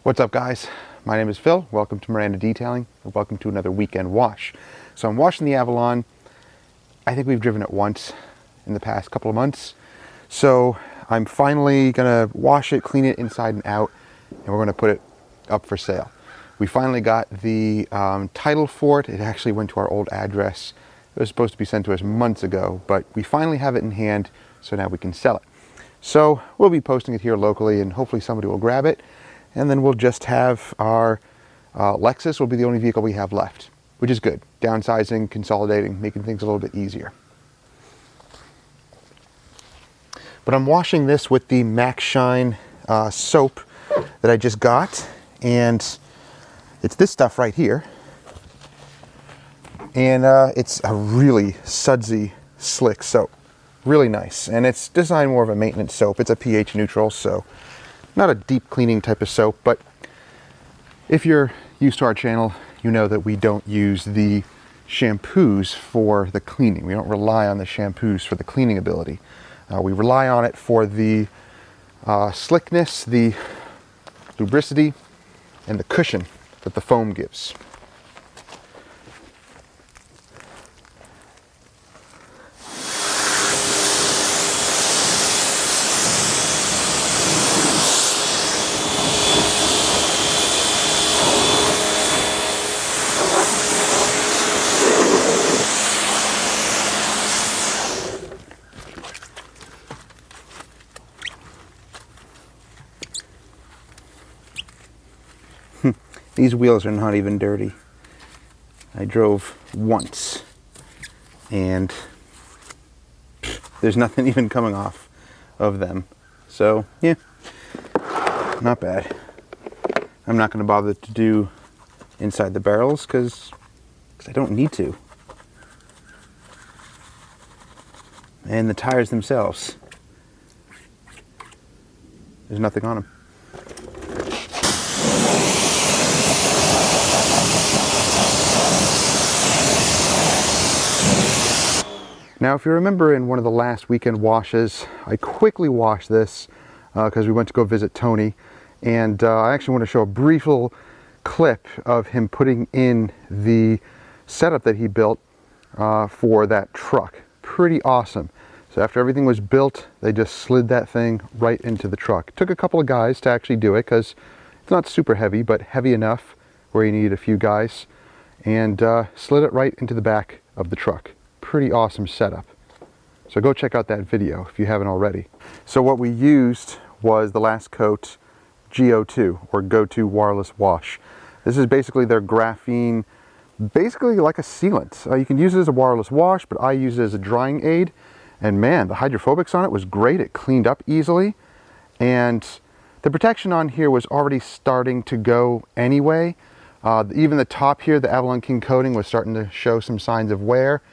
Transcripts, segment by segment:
What's up, guys? My name is Phil. Welcome to Miranda Detailing, and welcome to another weekend wash. So I'm washing the Avalon. I think we've driven it once in the past couple of months. So I'm finally gonna wash it, clean it inside and out, and we're gonna put it up for sale. We finally got the title for it. It actually went to our old address. It was supposed to be sent to us months ago, but we finally have it in hand, so now we can sell it. So we'll be posting it here locally, and hopefully somebody will grab it. And then we'll just have our Lexus will be the only vehicle we have left, which is good. Downsizing, consolidating, making things a little bit easier. But I'm washing this with the Max Shine soap that I just got. And it's this stuff right here. And it's a really sudsy, slick soap. Really nice. And it's designed more of a maintenance soap. It's a pH neutral, so not a deep cleaning type of soap, but if you're used to our channel, you know that we don't use the shampoos for the cleaning. We don't rely on the shampoos for the cleaning ability. We rely on it for the slickness, the lubricity, and the cushion that the foam gives. These wheels are not even dirty. I drove once and there's nothing even coming off of them. So yeah, not bad. I'm not going to bother to do inside the barrels because I don't need to. And the tires themselves, there's nothing on them. Now, if you remember in one of the last weekend washes, I quickly washed this because we went to go visit Tony, and I actually want to show a brief little clip of him putting in the setup that he built for that truck. Pretty awesome. So after everything was built, they just slid that thing right into the truck. It took a couple of guys to actually do it because it's not super heavy, but heavy enough where you need a few guys, and slid it right into the back of the truck. Pretty awesome setup. So go check out that video if you haven't already. So what we used was the Last Coat GO2, or Go-To Wireless Wash. This is basically their graphene, basically like a sealant. You can use it as a wireless wash, but I use it as a drying aid. And man, the hydrophobics on it was great. It cleaned up easily. And the protection on here was already starting to go anyway. Even the top here, the Avalon King coating, was starting to show some signs of wear.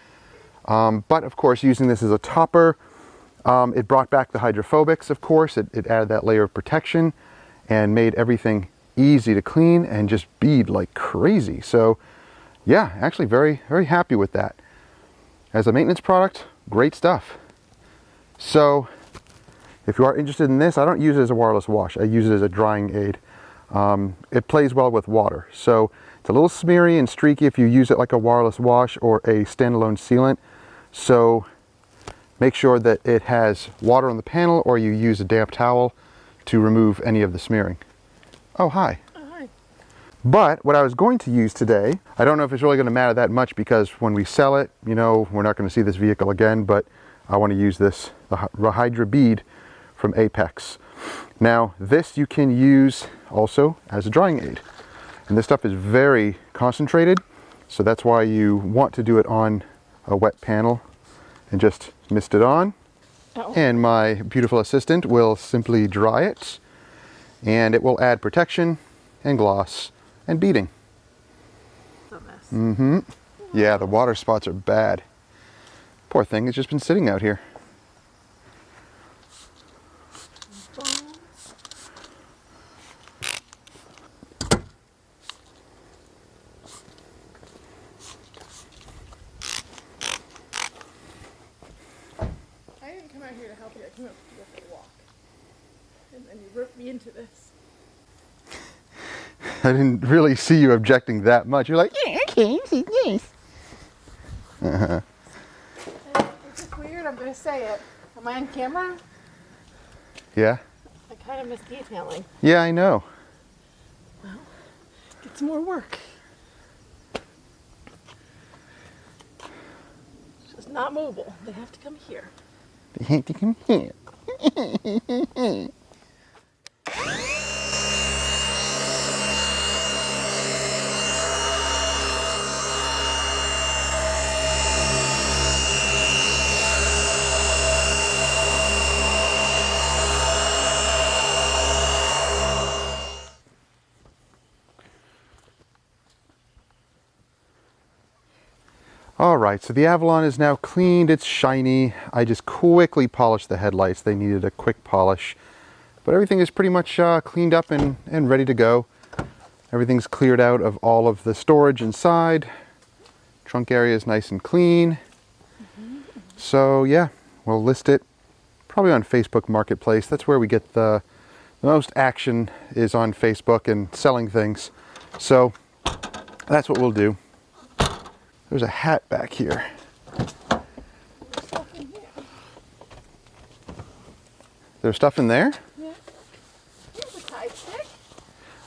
But of course, using this as a topper, it brought back the hydrophobics, of course. It added that layer of protection and made everything easy to clean and just bead like crazy. So yeah, actually very, very happy with that. As a maintenance product, great stuff. So if you are interested in this, I don't use it as a wireless wash. I use it as a drying aid. It plays well with water. So it's a little smeary and streaky if you use it like a wireless wash or a standalone sealant. So make sure that it has water on the panel, or you use a damp towel to remove any of the smearing. Oh, hi. Oh, hi. But what I was going to use today, I don't know if it's really going to matter that much because when we sell it, you know, we're not going to see this vehicle again, but I want to use this, the Hydra bead from Apex. Now, this you can use also as a drying aid. And this stuff is very concentrated, so that's why you want to do it on a wet panel and just mist it on. Oh. And my beautiful assistant will simply dry it, and it will add protection and gloss and beading. It's a mess. Mm-hmm. Yeah, the water spots are bad. Poor thing, it's just been sitting out here. I came up to go for a walk. And then you roped me into this. I didn't really see you objecting that much. You're like, yeah, okay, this is nice. It's just weird, I'm going to say it. Am I on camera? Yeah? I kind of miss detailing. Yeah, I know. Well, get some more work. It's just not mobile. They have to come here. They have to come here. All right, so the Avalon is now cleaned, it's shiny. I just quickly polished the headlights. They needed a quick polish, but everything is pretty much cleaned up and ready to go. Everything's cleared out of all of the storage inside. Trunk area is nice and clean. So yeah, we'll list it probably on Facebook Marketplace. That's where we get the most action, is on Facebook and selling things. So that's what we'll do. There's a hat back here. There's stuff in there? Yeah. Here's a Tide stick.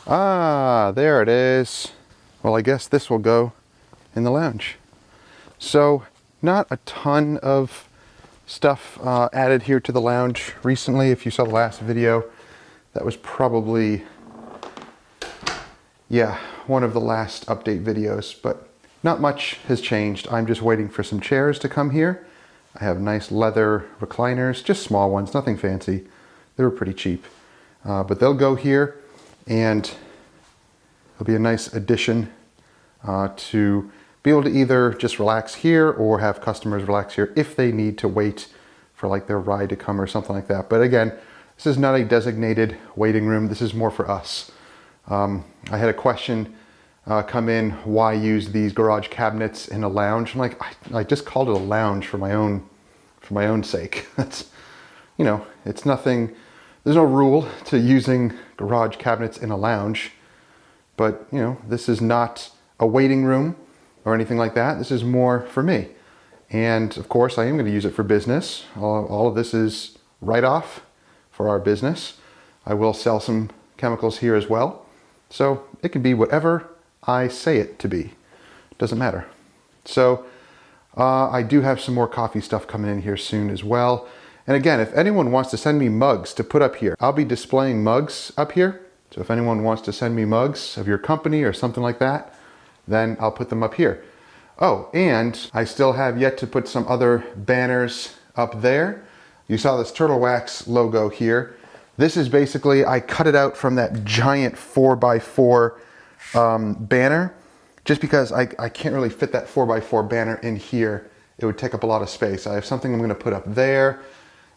Ah, there it is. Well, I guess this will go in the lounge. So, not a ton of stuff added here to the lounge recently. If you saw the last video, that was probably, yeah, one of the last update videos, but not much has changed. I'm just waiting for some chairs to come here. I have nice leather recliners, just small ones, nothing fancy. They were pretty cheap, but they'll go here, and it'll be a nice addition to be able to either just relax here or have customers relax here if they need to wait for like their ride to come or something like that. But again, this is not a designated waiting room. This is more for us. I had a question come in, why use these garage cabinets in a lounge? I'm like, I just called it a lounge for my own sake. That's, you know, it's nothing, there's no rule to using garage cabinets in a lounge, but you know, this is not a waiting room or anything like that. This is more for me. And of course I am going to use it for business. All of this is write-off for our business. I will sell some chemicals here as well. So it can be whatever I say it to be. Doesn't matter. So I do have some more coffee stuff coming in here soon as well. And again, if anyone wants to send me mugs to put up here, I'll be displaying mugs up here. So if anyone wants to send me mugs of your company or something like that, then I'll put them up here. Oh, and I still have yet to put some other banners up there. You saw this Turtle Wax logo here. This is basically, I cut it out from that giant 4x4 banner, just because I can't really fit that 4x4 banner in here. It would take up a lot of space. I have something I'm going to put up there,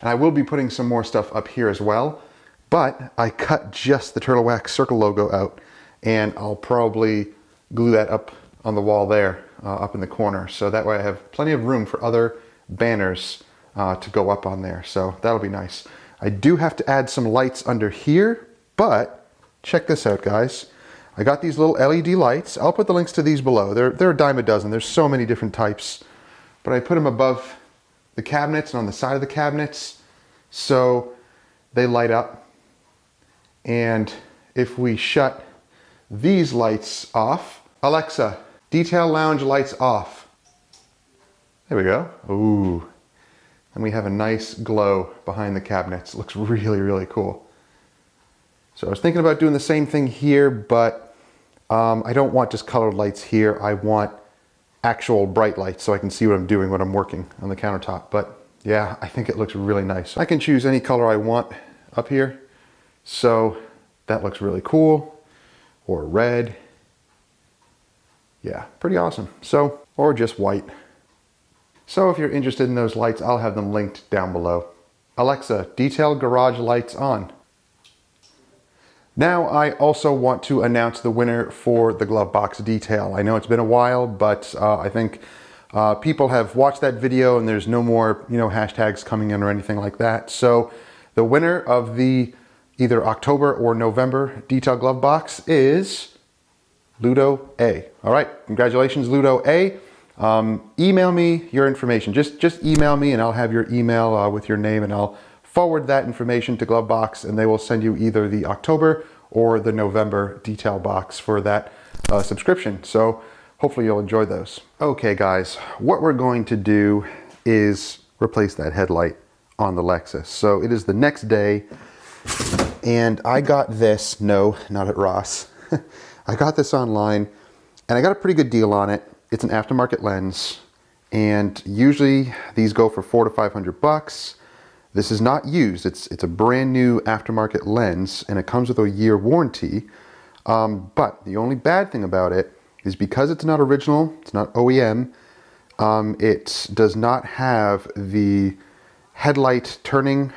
and I will be putting some more stuff up here as well, but I cut just the Turtle Wax circle logo out, and I'll probably glue that up on the wall there, up in the corner, so that way I have plenty of room for other banners to go up on there, so that'll be nice. I do have to add some lights under here, but check this out, guys. I got these little LED lights. I'll put the links to these below. They're a dime a dozen. There's so many different types, but I put them above the cabinets and on the side of the cabinets so they light up. And if we shut these lights off, Alexa, detail lounge lights off. There we go. Ooh. And we have a nice glow behind the cabinets. It looks really, really cool. So I was thinking about doing the same thing here, but I don't want just colored lights here. I want actual bright lights so I can see what I'm doing when I'm working on the countertop. But yeah, I think it looks really nice. I can choose any color I want up here. So that looks really cool. Or red. Yeah, pretty awesome. So, or just white. So if you're interested in those lights, I'll have them linked down below. Alexa, detail garage lights on. Now I also want to announce the winner for the Glovebox detail. I know it's been a while, but I think people have watched that video and there's no more, hashtags coming in or anything like that. So the winner of the either October or November detail Glovebox is Ludo A. All right, congratulations, Ludo A. Email me your information. Just email me and I'll have your email with your name, and I'll forward that information to Glovebox, and they will send you either the October or the November detail box for that subscription. So hopefully you'll enjoy those. Okay guys, what we're going to do is replace that headlight on the Lexus. So it is the next day, and I got this, no, not at Ross. I got this online and I got a pretty good deal on it. It's an aftermarket lens, and usually these go for $400 to $500. This is not used. It's a brand new aftermarket lens, and it comes with a year warranty. But the only bad thing about it is because it's not original, it's not OEM, it does not have the headlight turning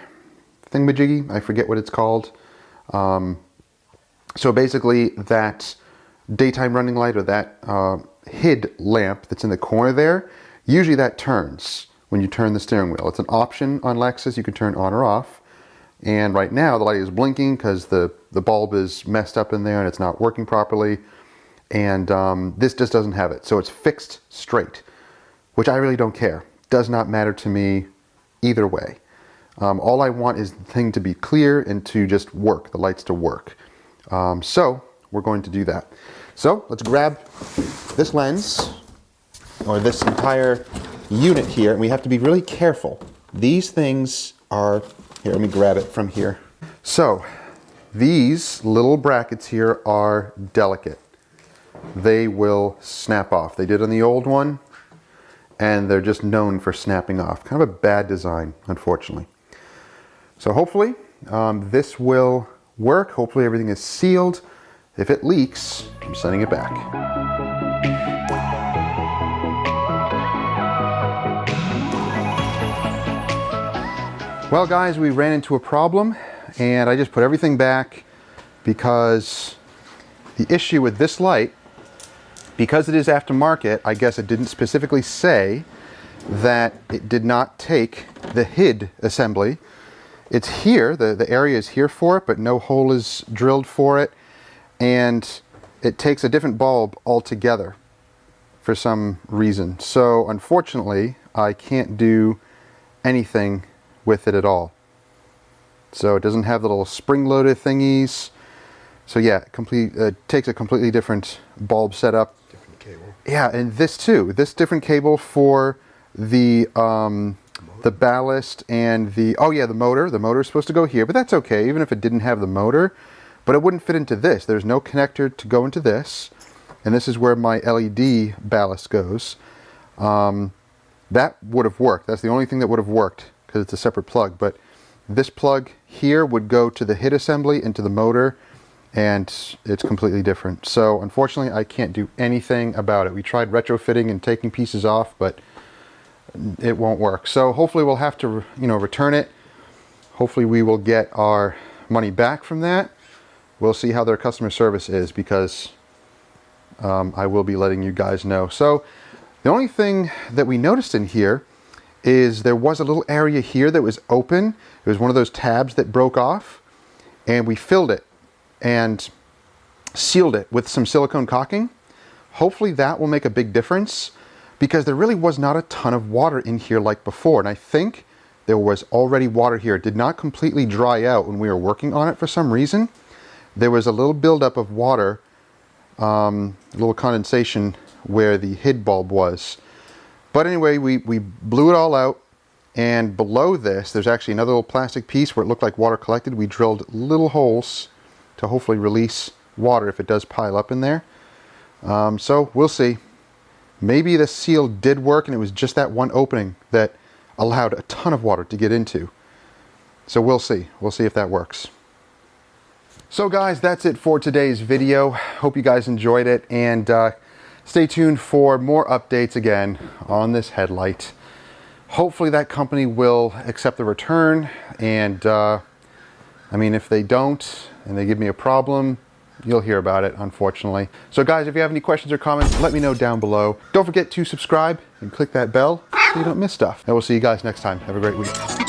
thingamajiggy. I forget what it's called. So basically that daytime running light, or that HID lamp that's in the corner there, usually that turns when you turn the steering wheel. It's an option on Lexus. You can turn on or off. And right now the light is blinking because the bulb is messed up in there and it's not working properly. And this just doesn't have it. So it's fixed straight, which I really don't care. Does not matter to me either way. All I want is the thing to be clear and to just work, the lights to work. So we're going to do that. So let's grab this lens, or this entire unit here, and we have to be really careful. These things are, here, let me grab it from here. So these little brackets here are delicate. They will snap off. They did on the old one, and they're just known for snapping off. Kind of a bad design, unfortunately. So hopefully this will work. Hopefully everything is sealed. If it leaks, I'm sending it back. Well guys, we ran into a problem, and I just put everything back because the issue with this light, because it is aftermarket, I guess it didn't specifically say that it did not take the HID assembly. It's here, the area is here for it, but no hole is drilled for it. And it takes a different bulb altogether for some reason. So unfortunately, I can't do anything with it at all. So it doesn't have the little spring-loaded thingies. So yeah, it takes a completely different bulb setup. Different cable. Yeah, and this too. This different cable for the ballast and the, oh yeah, the motor. The motor is supposed to go here, but that's okay, even if it didn't have the motor. But it wouldn't fit into this. There's no connector to go into this. And this is where my LED ballast goes. That would have worked. That's the only thing that would have worked, because it's a separate plug. But this plug here would go to the HID assembly, into the motor, and it's completely different. So unfortunately, I can't do anything about it. We tried retrofitting and taking pieces off, but it won't work. So hopefully we'll have to, return it. Hopefully we will get our money back from that. We'll see how their customer service is, because I will be letting you guys know. So the only thing that we noticed in here is there was a little area here that was open. It was one of those tabs that broke off, and we filled it and sealed it with some silicone caulking. Hopefully that will make a big difference, because there really was not a ton of water in here like before. And I think there was already water here. It did not completely dry out when we were working on it for some reason. There was a little buildup of water, a little condensation where the HID bulb was. But anyway, we blew it all out, and below this, there's actually another little plastic piece where it looked like water collected. We drilled little holes to hopefully release water if it does pile up in there. So we'll see. Maybe the seal did work, and it was just that one opening that allowed a ton of water to get into. So we'll see. We'll see if that works. So guys, that's it for today's video. Hope you guys enjoyed it, and stay tuned for more updates again on this headlight. Hopefully that company will accept the return, and I mean, if they don't and they give me a problem, you'll hear about it, unfortunately. So guys, if you have any questions or comments, let me know down below. Don't forget to subscribe and click that bell so you don't miss stuff. And we'll see you guys next time. Have a great week.